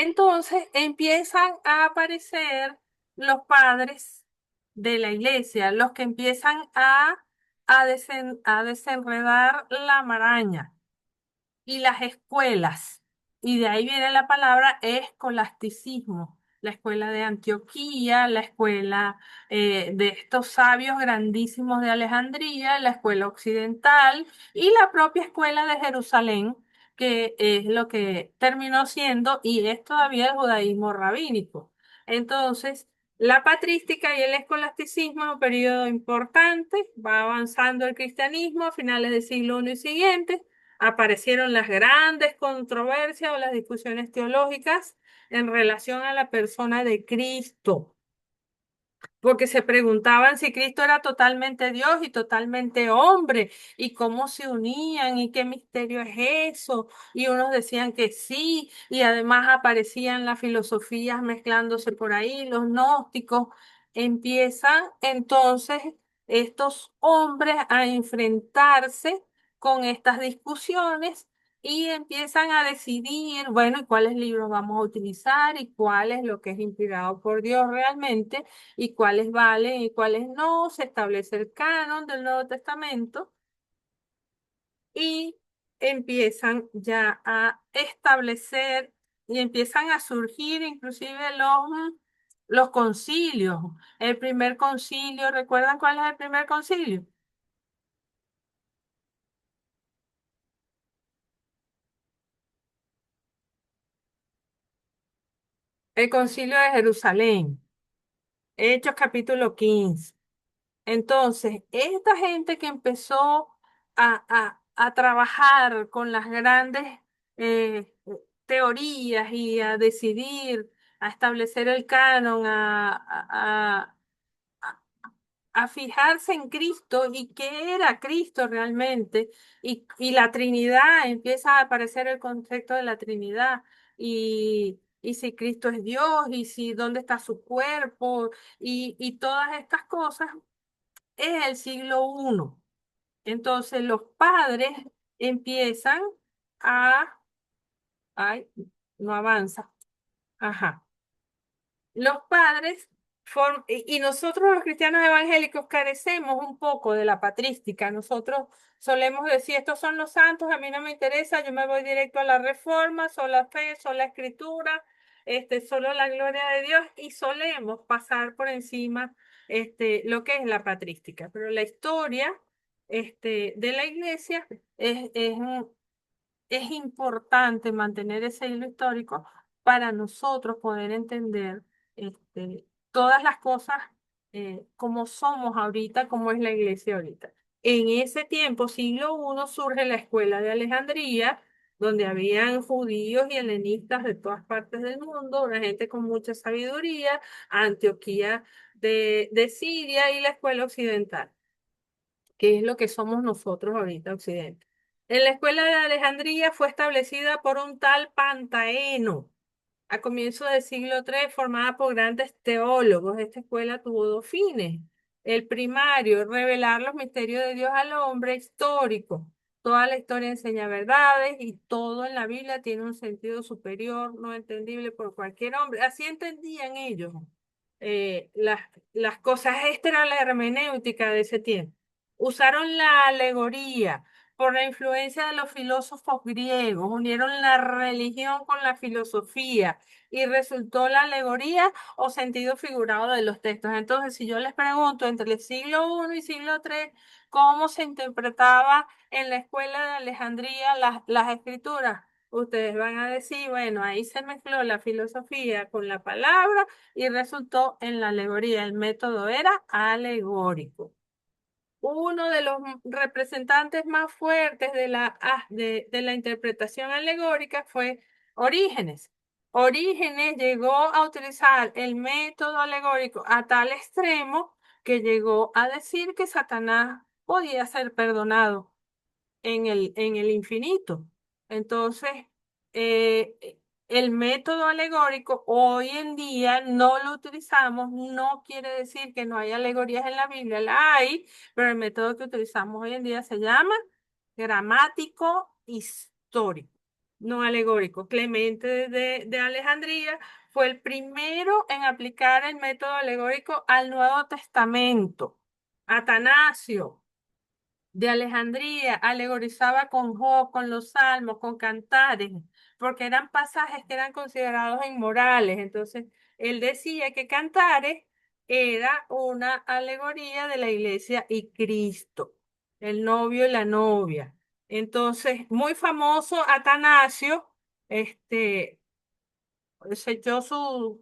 Entonces empiezan a aparecer los padres de la iglesia, los que empiezan a desenredar la maraña y las escuelas. Y de ahí viene la palabra escolasticismo, la escuela de Antioquía, la escuela de estos sabios grandísimos de Alejandría, la escuela occidental y la propia escuela de Jerusalén, que es lo que terminó siendo y es todavía el judaísmo rabínico. Entonces, la patrística y el escolasticismo, un periodo importante, va avanzando el cristianismo a finales del siglo I y siguiente, aparecieron las grandes controversias o las discusiones teológicas en relación a la persona de Cristo, porque se preguntaban si Cristo era totalmente Dios y totalmente hombre, y cómo se unían y qué misterio es eso, y unos decían que sí, y además aparecían las filosofías mezclándose por ahí, los gnósticos. Empiezan entonces estos hombres a enfrentarse con estas discusiones y empiezan a decidir, bueno, ¿y cuáles libros vamos a utilizar y cuál es lo que es inspirado por Dios realmente y cuáles valen y cuáles no? Se establece el canon del Nuevo Testamento y empiezan ya a establecer y empiezan a surgir inclusive los concilios. El primer concilio, ¿recuerdan cuál es el primer concilio? El concilio de Jerusalén, Hechos capítulo 15. Entonces, esta gente que empezó a trabajar con las grandes teorías y a decidir, a establecer el canon, a- a fijarse en Cristo y qué era Cristo realmente, y la Trinidad, empieza a aparecer el concepto de la Trinidad, y si Cristo es Dios, y si dónde está su cuerpo, y todas estas cosas es el siglo I. Entonces los padres empiezan a... Ay, no avanza. Ajá. Los padres, y nosotros los cristianos evangélicos carecemos un poco de la patrística. Nosotros solemos decir, estos son los santos, a mí no me interesa, yo me voy directo a la reforma, sola fe, sola escritura, solo la gloria de Dios, y solemos pasar por encima lo que es la patrística. Pero la historia de la iglesia es importante mantener ese hilo histórico para nosotros poder entender todas las cosas como somos ahorita, como es la iglesia ahorita. En ese tiempo, siglo I, surge la escuela de Alejandría, donde habían judíos y helenistas de todas partes del mundo, una gente con mucha sabiduría, Antioquía de Siria y la escuela occidental, que es lo que somos nosotros ahorita, Occidente. En la escuela de Alejandría fue establecida por un tal Pantaeno a comienzos del siglo III, formada por grandes teólogos. Esta escuela tuvo dos fines. El primario, revelar los misterios de Dios al hombre histórico. Toda la historia enseña verdades y todo en la Biblia tiene un sentido superior, no entendible por cualquier hombre. Así entendían ellos las cosas. Esta era la hermenéutica de ese tiempo. Usaron la alegoría por la influencia de los filósofos griegos, unieron la religión con la filosofía y resultó la alegoría o sentido figurado de los textos. Entonces, si yo les pregunto entre el siglo I y siglo III, ¿cómo se interpretaba en la escuela de Alejandría las escrituras? Ustedes van a decir, bueno, ahí se mezcló la filosofía con la palabra y resultó en la alegoría. El método era alegórico. Uno de los representantes más fuertes de la interpretación alegórica fue Orígenes. Orígenes llegó a utilizar el método alegórico a tal extremo que llegó a decir que Satanás podía ser perdonado en el infinito. Entonces, el método alegórico hoy en día no lo utilizamos, no quiere decir que no hay alegorías en la Biblia, la hay, pero el método que utilizamos hoy en día se llama gramático histórico. no alegórico. Clemente de Alejandría fue el primero en aplicar el método alegórico al Nuevo Testamento. Atanasio de Alejandría alegorizaba con Job, con los salmos, con cantares, porque eran pasajes que eran considerados inmorales. Entonces, él decía que cantares era una alegoría de la iglesia y Cristo, el novio y la novia. Entonces, muy famoso Atanasio, este, se echó sus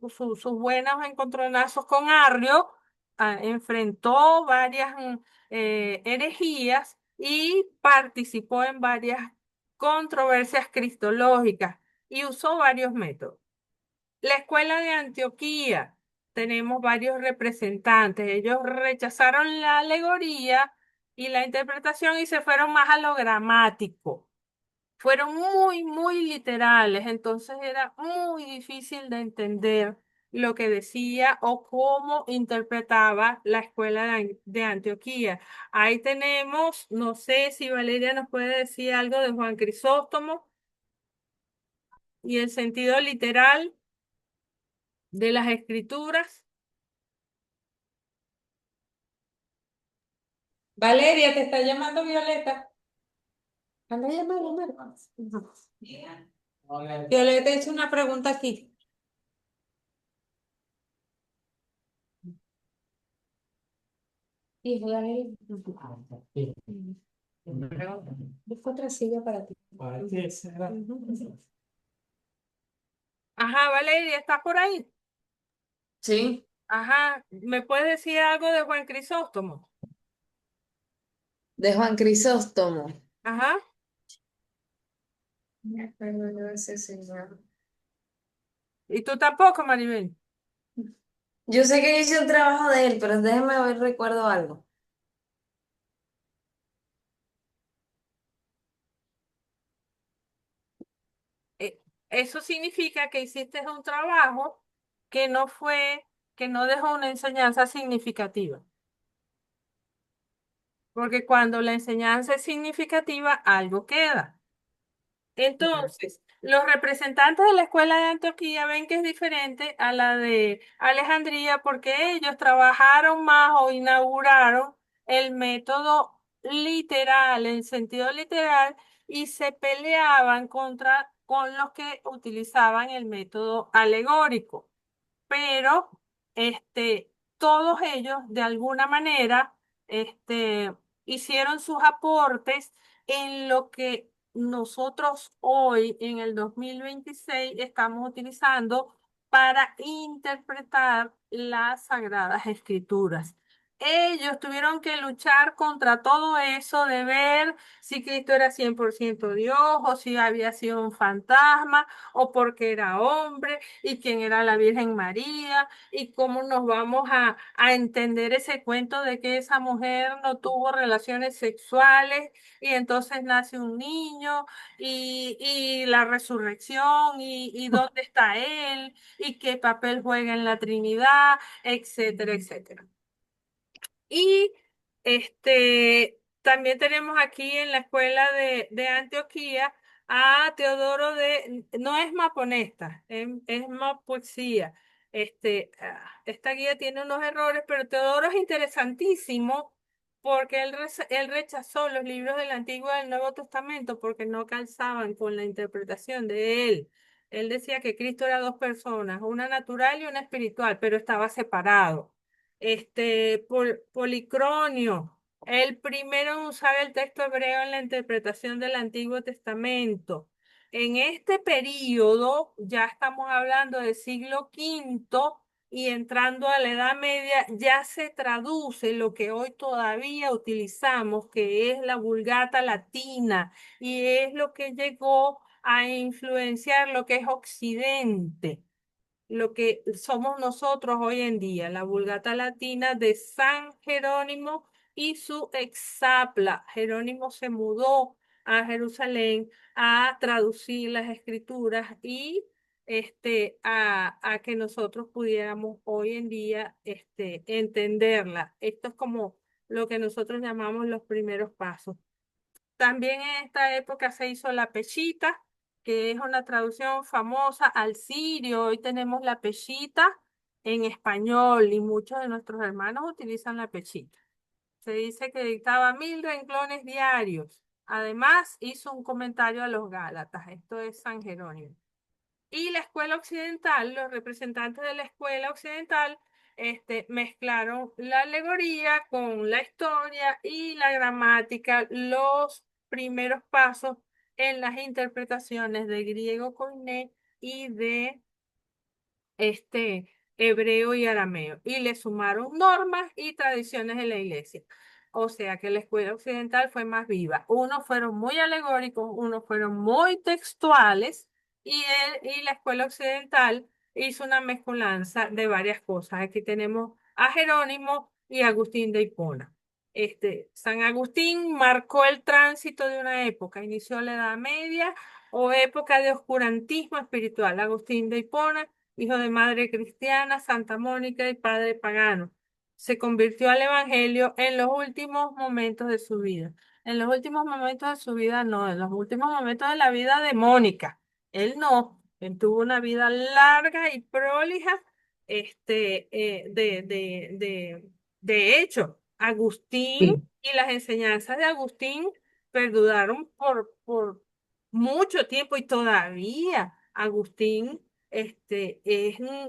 buenos encontronazos con Arrio, enfrentó varias herejías y participó en varias controversias cristológicas y usó varios métodos. La escuela de Antioquía, tenemos varios representantes. Ellos rechazaron la alegoría y la interpretación y se fueron más a lo gramático. Fueron muy literales, entonces era muy difícil de entender lo que decía o cómo interpretaba la escuela de Antioquía. Ahí tenemos, no sé si Valeria nos puede decir algo de Juan Crisóstomo y el sentido literal de las escrituras. Valeria, te está llamando Violeta. Anda, llámala, llámala. Ujú. Violeta hizo una pregunta aquí. Hijo, dale. Busco otra silla para ti. Ujú. Ajá, Valeria, ¿estás por ahí? Sí, Ajá, ¿me puedes decir algo de Juan Crisóstomo? de Juan Crisóstomo. Ajá, Me acuerdo de ese señor. y tú tampoco, Maribel. Yo sé que hice un trabajo de él, pero déjeme ver, recuerdo algo. Eh, Eso significa que hiciste un trabajo que no fue, que no dejó una enseñanza significativa. Porque cuando la enseñanza es significativa, algo queda. Entonces, los representantes de la escuela de Antioquía ven que es diferente a la de Alejandría porque ellos trabajaron más o inauguraron el método literal, en sentido literal, y se peleaban con los que utilizaban el método alegórico, pero todos ellos de alguna manera hicieron sus aportes en lo que nosotros hoy, en el 2026 estamos utilizando para interpretar las Sagradas Escrituras. Ellos tuvieron que luchar contra todo eso de ver si Cristo era 100% Dios o si había sido un fantasma o porque era hombre y quién era la Virgen María y cómo nos vamos a entender ese cuento de que esa mujer no tuvo relaciones sexuales y entonces nace un niño y la resurrección y dónde está él y qué papel juega en la Trinidad, etcétera, etcétera. Y también tenemos aquí en la escuela de Antioquía a Teodoro no es maponesta, es mapoesía. Esta guía tiene unos errores, pero Teodoro es interesantísimo porque él rechazó los libros del Antiguo y del Nuevo Testamento porque no calzaban con la interpretación de él. Él decía que Cristo era dos personas, una natural y una espiritual, pero estaba separado. Policronio, el primero en usar el texto hebreo en la interpretación del Antiguo Testamento. En este periodo, ya estamos hablando del siglo quinto y entrando a la Edad Media, ya se traduce lo que hoy todavía utilizamos, que es la Vulgata latina, y es lo que llegó a influenciar lo que es Occidente, lo que somos nosotros hoy en día, la Vulgata Latina de San Jerónimo y su exapla. Jerónimo se mudó a Jerusalén a traducir las escrituras y a que nosotros pudiéramos hoy en día entenderla. Esto es como lo que nosotros llamamos los primeros pasos. También en esta época se hizo la pechita, que es una traducción famosa al sirio. Hoy tenemos la peshita en español y muchos de nuestros hermanos utilizan la peshita. Se dice que dictaba 1000 renglones diarios. Además, hizo un comentario a los Gálatas. Esto es San Jerónimo. Y la escuela occidental, los representantes de la escuela occidental, mezclaron la alegoría con la historia y la gramática, los primeros pasos en las interpretaciones de griego koiné y de este hebreo y arameo, y le sumaron normas y tradiciones de la iglesia. O sea que la escuela occidental fue más viva. Unos fueron muy alegóricos, unos fueron muy textuales, y la escuela occidental hizo una mezcolanza de varias cosas. Aquí tenemos a Jerónimo y Agustín de Hipona. San Agustín marcó el tránsito de una época, inició la Edad Media o época de oscurantismo espiritual. Agustín de Hipona, hijo de madre cristiana, Santa Mónica y padre pagano. Se convirtió al evangelio en los últimos momentos de su vida. En los últimos momentos de su vida, no, en los últimos momentos de la vida de Mónica. Él no, él tuvo una vida larga y prolija. De hecho, Agustín Sí. y las enseñanzas de Agustín perduraron por mucho tiempo, y todavía Agustín es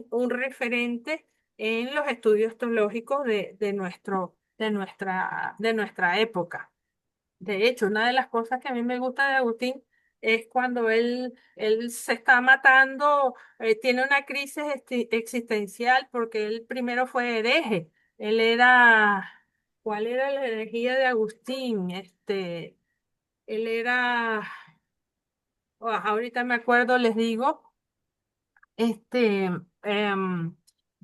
un referente en los estudios teológicos de nuestra época. De hecho, una de las cosas que a mí me gusta de Agustín es cuando él se está matando, tiene una crisis existencial porque él primero fue hereje. Él era, ¿cuál era la herejía de Agustín? Él era, ahorita me acuerdo, les digo. Este, em,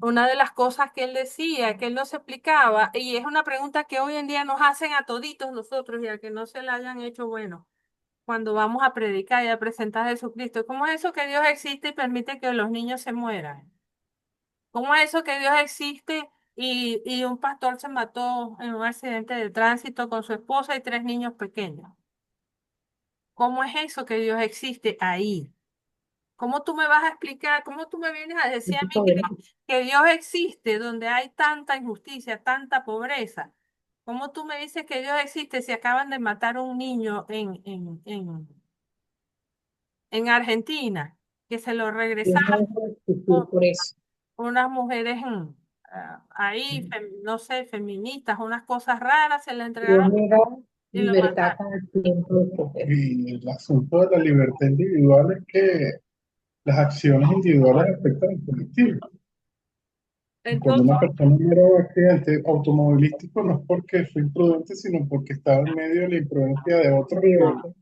una de las cosas que él decía, que él nos explicaba, y es una pregunta que hoy en día nos hacen a toditos nosotros, y a que no se la hayan hecho, bueno, cuando vamos a predicar y a presentar a Jesucristo, ¿cómo es eso que Dios existe y permite que los niños se mueran? ¿Cómo es eso que Dios existe y un pastor se mató en un accidente de tránsito con su esposa y 3 niños pequeños? ¿Cómo es eso que Dios existe ahí? ¿Cómo tú me vas a explicar, cómo tú me vienes a decir a mí que Dios existe donde hay tanta injusticia, tanta pobreza? ¿Cómo tú me dices que Dios existe si acaban de matar a un niño en Argentina, que se lo Dios regresaron no deja de existir por por eso. unas mujeres ahí, no sé, feministas, unas cosas raras, se le Dios entregaron le da y lo libertad mataron? cada tiempo de escoger. Y el asunto de la libertad individual es que las acciones individuales afectan al colectivo. Y cuando Entonces, una persona muere en un accidente automovilístico no es porque fue imprudente, sino porque estaba en medio de la imprudencia de otros, Fíjate.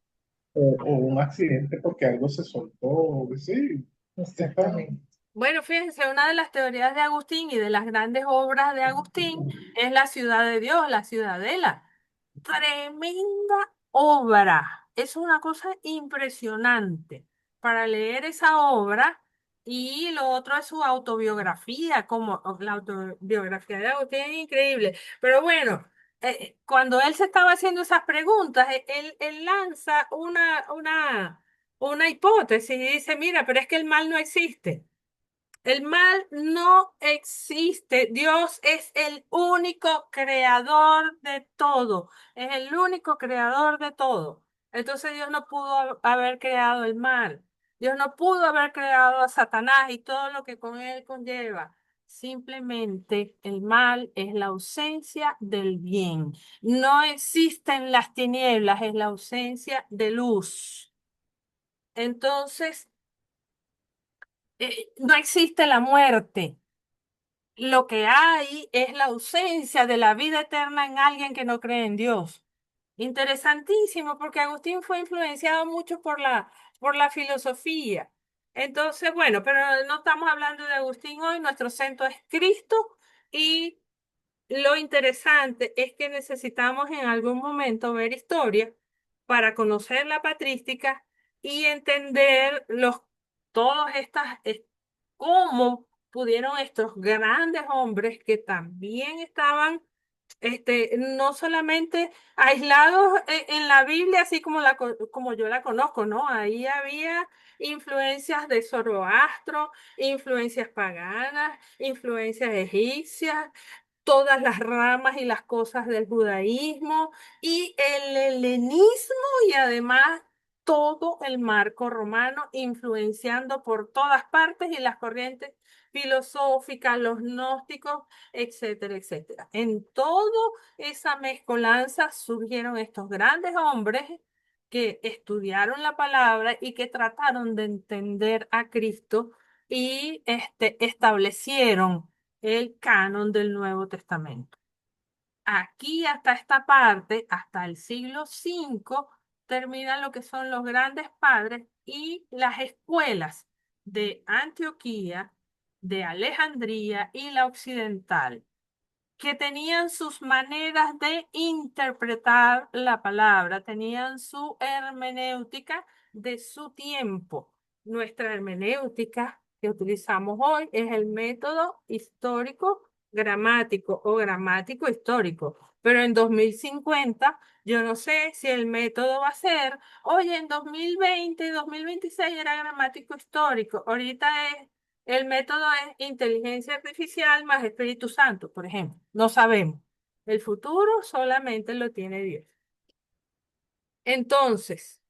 o un accidente porque algo se soltó. Sí, está. Exactamente. bueno, fíjense, una de las teorías de Agustín y de las grandes obras de Agustín es la ciudad de Dios, la ciudadela. Tremenda obra. Es una cosa impresionante para leer esa obra. Y lo otro es su autobiografía, como la autobiografía de Agustín es increíble. Pero bueno, cuando él se estaba haciendo esas preguntas, él lanza una hipótesis y dice, mira, pero es que el mal no existe. El mal no existe. Dios es el único creador de todo. Es el único creador de todo. Entonces Dios no pudo haber creado el mal. Dios no pudo haber creado a Satanás y todo lo que con él conlleva. Simplemente el mal es la ausencia del bien. No existen las tinieblas, es la ausencia de luz. Entonces, no existe la muerte. Lo que hay es la ausencia de la vida eterna en alguien que no cree en Dios. Interesantísimo, porque Agustín fue influenciado mucho por la filosofía. Entonces, bueno, pero no estamos hablando de Agustín hoy, nuestro centro es Cristo, y lo interesante es que necesitamos en algún momento ver historia para conocer la patrística y entender todas estas, cómo pudieron estos grandes hombres que también estaban no solamente aislados en la Biblia, así como, como yo la conozco, ¿no? Ahí había influencias de Zoroastro, influencias paganas, influencias egipcias, todas las ramas y las cosas del judaísmo y el helenismo y además todo el marco romano influenciando por todas partes y las corrientes filosóficas, los gnósticos, etcétera, etcétera. En toda esa mezcolanza surgieron estos grandes hombres que estudiaron la palabra y que trataron de entender a Cristo y establecieron el canon del Nuevo Testamento. Aquí hasta esta parte, hasta el siglo V, terminan lo que son los grandes padres y las escuelas de Antioquía, de Alejandría y la occidental que tenían sus maneras de interpretar la palabra, tenían su hermenéutica de su tiempo. Nuestra hermenéutica que utilizamos hoy es el método histórico gramático o gramático histórico, pero en 2050 yo no sé si el método va a ser, oye, en 2020, 2026 era gramático histórico, ahorita es el método es inteligencia artificial más Espíritu Santo, por ejemplo. No sabemos. El futuro solamente lo tiene Dios. Entonces,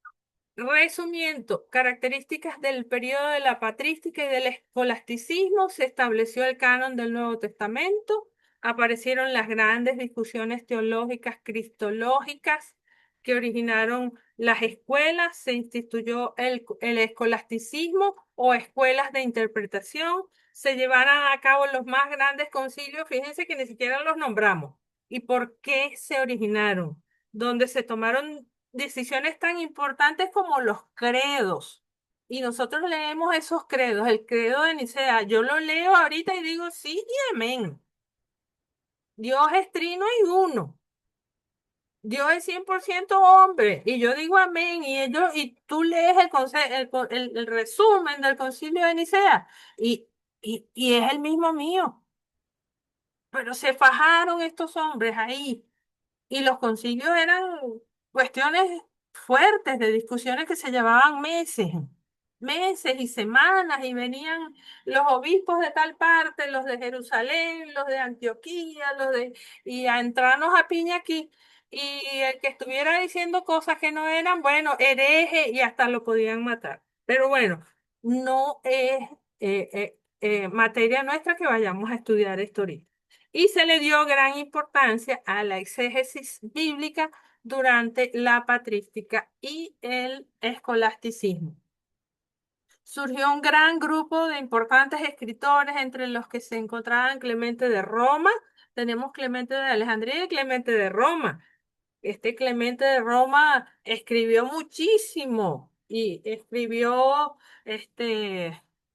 resumiendo, características del periodo de la patrística y del escolasticismo, se estableció el canon del Nuevo Testamento, aparecieron las grandes discusiones teológicas cristológicas que originaron las escuelas, se instituyó el escolasticismo o escuelas de interpretación, se llevaron a cabo los más grandes concilios, fíjense que ni siquiera los nombramos. ¿Y por qué se originaron? Donde se tomaron decisiones tan importantes como los credos. Y nosotros leemos esos credos, el credo de Nicea. Yo lo leo ahorita y digo sí y amén. Dios es trino y uno. Dios es 100% hombre. Y yo digo amén. Y tú lees el resumen del concilio de Nicea. Y es el mismo mío. Pero se fajaron estos hombres ahí. Y los concilios eran cuestiones fuertes de discusiones que se llevaban meses y semanas, y venían los obispos de tal parte, los de Jerusalén, los de Antioquía, y a entrarnos a piña aquí. Y el que estuviera diciendo cosas que no eran, bueno, hereje, y hasta lo podían matar. Pero bueno, no es materia nuestra que vayamos a estudiar esto ahorita y se le dio gran importancia a la exégesis bíblica durante la patrística y el escolasticismo. Surgió un gran grupo de importantes escritores, entre los que se encontraban Clemente de Roma, tenemos Clemente de Alejandría y Clemente de Roma. Este Clemente de Roma escribió muchísimo y escribió,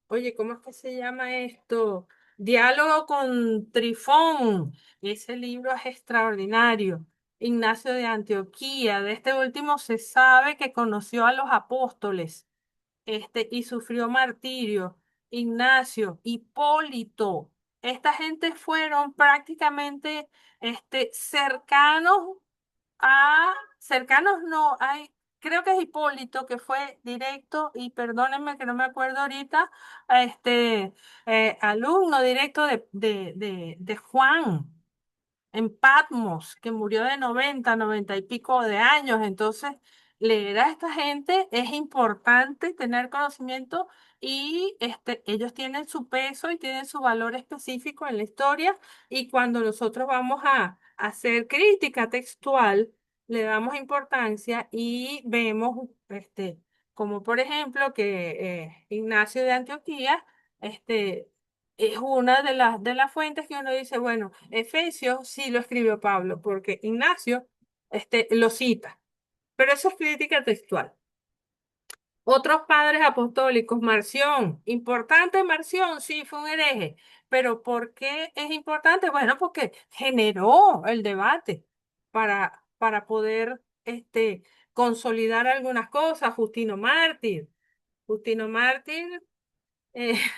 oye, ¿cómo es que se llama esto? Diálogo con Trifón. Ese libro es extraordinario. Ignacio de Antioquía. De este último se sabe que conoció a los apóstoles, y sufrió martirio. Ignacio, Hipólito. Esta gente fueron prácticamente, cercanos cercanos no, creo que es Hipólito que fue directo, y perdónenme que no me acuerdo ahorita, alumno directo de Juan en Patmos, que murió de 90 y pico de años. Entonces, leer a esta gente es importante tener conocimiento y ellos tienen su peso y tienen su valor específico en la historia. Y cuando nosotros vamos a hacer crítica textual, le damos importancia y vemos, como por ejemplo, que Ignacio de Antioquía, es una de las fuentes que uno dice, bueno, Efesios sí lo escribió Pablo, porque Ignacio lo cita, pero eso es crítica textual. Otros padres apostólicos, Marción, importante Marción, sí, fue un hereje, pero ¿por qué es importante? Bueno, porque generó el debate para poder consolidar algunas cosas. Justino Mártir,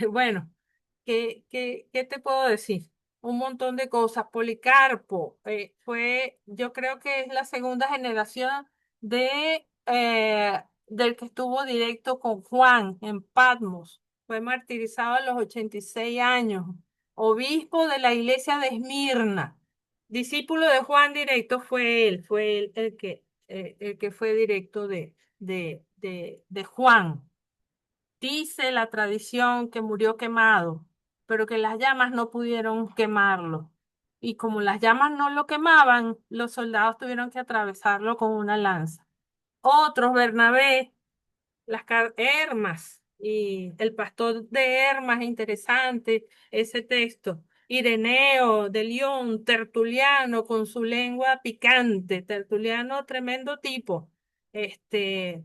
bueno, ¿qué te puedo decir? un montón de cosas. Policarpo yo creo que es la segunda generación del que estuvo directo con Juan en Patmos. Fue martirizado a los 86 años. Obispo de la iglesia de Esmirna. Discípulo de Juan directo fue él el que fue directo de Juan. Dice la tradición que murió quemado, pero que las llamas no pudieron quemarlo. Y como las llamas no lo quemaban, los soldados tuvieron que atravesarlo con una lanza. Otros, Bernabé, Hermas, y el pastor de Hermas, interesante ese texto. Ireneo de León, Tertuliano con su lengua picante, Tertuliano, tremendo tipo. Este,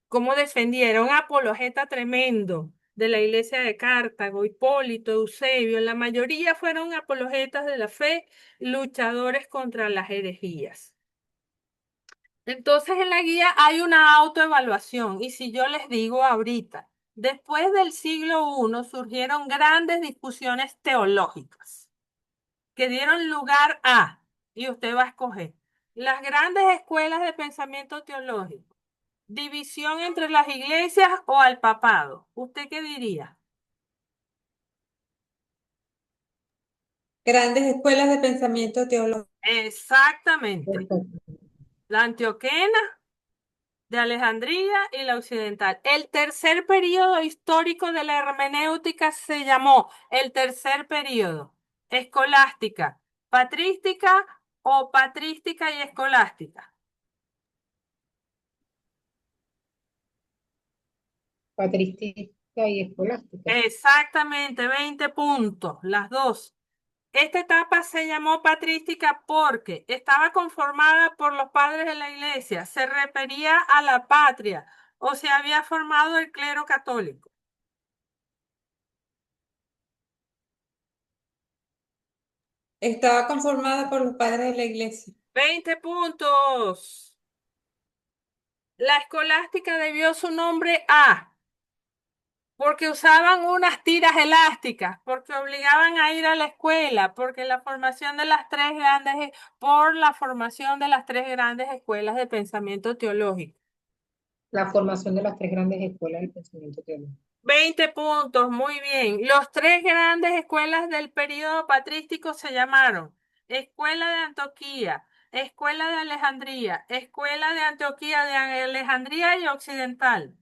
cómo defendieron, apologeta tremendo de la iglesia de Cartago, Hipólito, Eusebio, la mayoría fueron apologetas de la fe, luchadores contra las herejías. Entonces en la guía hay una autoevaluación y si yo les digo ahorita, después del siglo I surgieron grandes discusiones teológicas que dieron lugar a, y usted va a escoger, las grandes escuelas de pensamiento teológico. ¿División entre las iglesias o al papado? ¿Usted qué diría? Grandes escuelas de pensamiento teológico. Exactamente. La antioquena de Alejandría y la occidental. El tercer periodo histórico de la hermenéutica se llamó el tercer periodo. Escolástica, patrística o patrística y escolástica. Patrística y escolástica. Exactamente, 20 puntos, las dos. Esta etapa se llamó patrística porque estaba conformada por los padres de la iglesia, se refería a la patria o se había formado el clero católico. Estaba conformada por los padres de la iglesia. 20 puntos. La escolástica debió su nombre a porque usaban unas tiras elásticas, porque obligaban a ir a la escuela, porque la formación de las tres grandes, por la formación de las tres grandes escuelas de pensamiento teológico. La formación de las tres grandes escuelas del pensamiento teológico. 20 puntos, muy bien. Los tres grandes escuelas del período patrístico se llamaron Escuela de Antioquía, Escuela de Alejandría, Escuela de Antioquía de Alejandría y Occidental.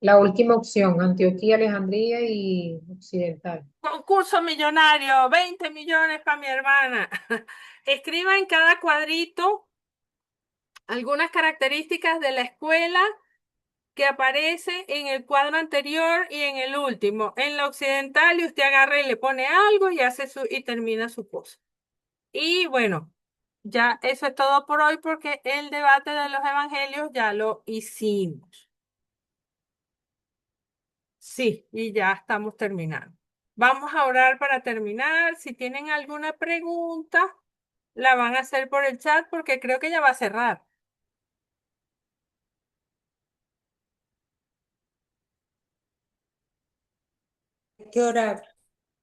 La última opción, Antioquía, Alejandría y Occidental. Concurso millonario, 20 millones para mi hermana. Escriba en cada cuadrito algunas características de la escuela que aparece en el cuadro anterior y en el último. En la occidental y usted agarra y le pone algo y y termina su cosa. Y bueno, ya eso es todo por hoy porque el debate de los evangelios ya lo hicimos. Sí, y ya estamos terminando. Vamos a orar para terminar. Si tienen alguna pregunta, la van a hacer por el chat porque creo que ya va a cerrar. Hay que orar.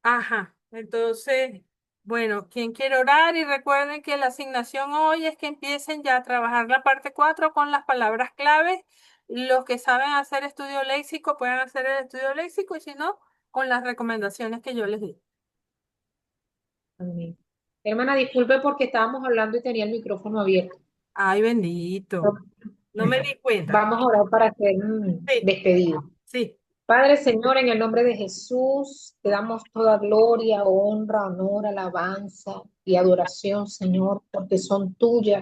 Ajá, entonces, bueno, ¿quién quiere orar? Y recuerden que la asignación hoy es que empiecen ya a trabajar la parte 4 con las palabras claves. Los que saben hacer estudio léxico pueden hacer el estudio léxico y si no, con las recomendaciones que yo les di. Amén. Hermana, disculpe porque estábamos hablando y tenía el micrófono abierto. Ay, bendito. No me di cuenta. Vamos a orar para hacer Sí, despedida. sí. Padre, Señor, en el nombre de Jesús, te damos toda gloria, honra, honor, alabanza y adoración, Señor, porque son tuyas,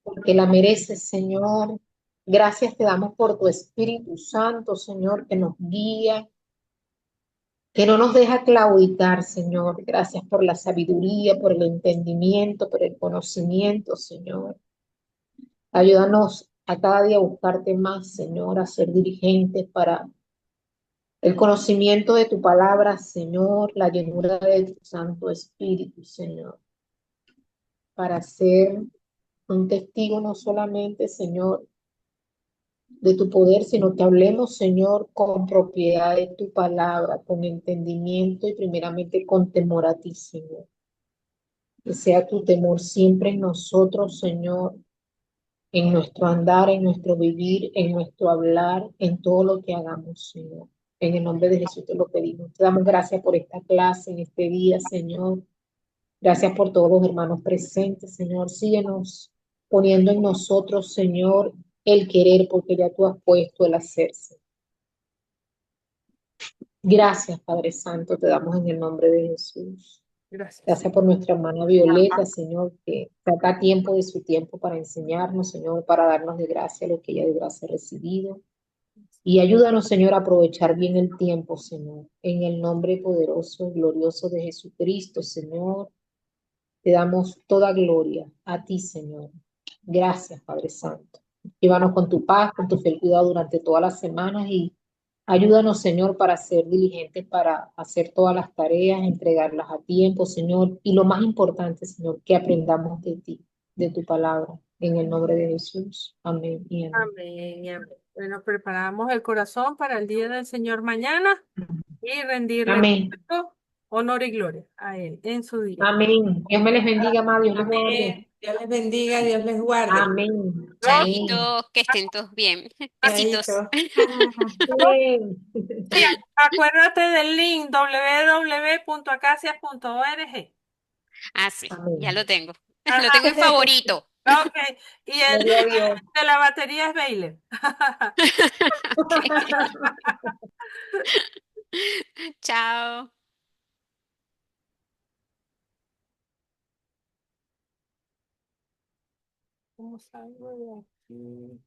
porque la mereces, Señor. Gracias te damos por tu Espíritu Santo, Señor, que nos guía, que no nos deja claudicar, Señor. Gracias por la sabiduría, por el entendimiento, por el conocimiento, Señor. Ayúdanos a cada día a buscarte más, Señor, a ser dirigentes para el conocimiento de tu palabra, Señor, la llenura de tu Santo Espíritu, Señor, para ser un testigo no solamente, Señor, de tu poder, sino que hablemos, Señor, con propiedad de tu palabra, con entendimiento y primeramente con temor a ti, Señor. Que sea tu temor siempre en nosotros, Señor, en nuestro andar, en nuestro vivir, en nuestro hablar, en todo lo que hagamos, Señor. En el nombre de Jesús te lo pedimos. Te damos gracias por esta clase en este día, Señor. Gracias por todos los hermanos presentes, Señor. Síguenos poniendo en nosotros, Señor, el querer, porque ya tú has puesto el hacerse. Gracias, Padre Santo, te damos en el nombre de Jesús. Gracias. Gracias por nuestra hermana Violeta, Señor, que saca tiempo de su tiempo para enseñarnos, Señor, para darnos de gracia lo que ella de gracia ha recibido. Y ayúdanos, Señor, a aprovechar bien el tiempo, Señor. En el nombre poderoso y glorioso de Jesucristo, Señor, te damos toda gloria a ti, Señor. Gracias, Padre Santo. Llévanos con tu paz, con tu fiel cuidado durante todas las semanas y ayúdanos, Señor, para ser diligentes, para hacer todas las tareas, entregarlas a tiempo, Señor. Y lo más importante, Señor, que aprendamos de ti, de tu palabra. En el nombre de Jesús. Amén y amén. Amén y amén. Bueno, preparamos el corazón para el día del Señor mañana y rendirle Amén. culto, honor y gloria a Él en su día. Amén. Dios me les bendiga, más. Dios les guarde. Amén. Dios les bendiga, Dios les guarde. Amén. Amén. Chaitos, que estén todos bien. Besitos. Chaito. Amén. Y acuérdate del link www.acacias.org. Ah, sí, ya Amén. lo tengo. Lo Ajá, tengo en favorito. ok. Y el Gloria a Dios. de la batería es Baylor. Ok. Chao. ¿Cómo salgo de aquí?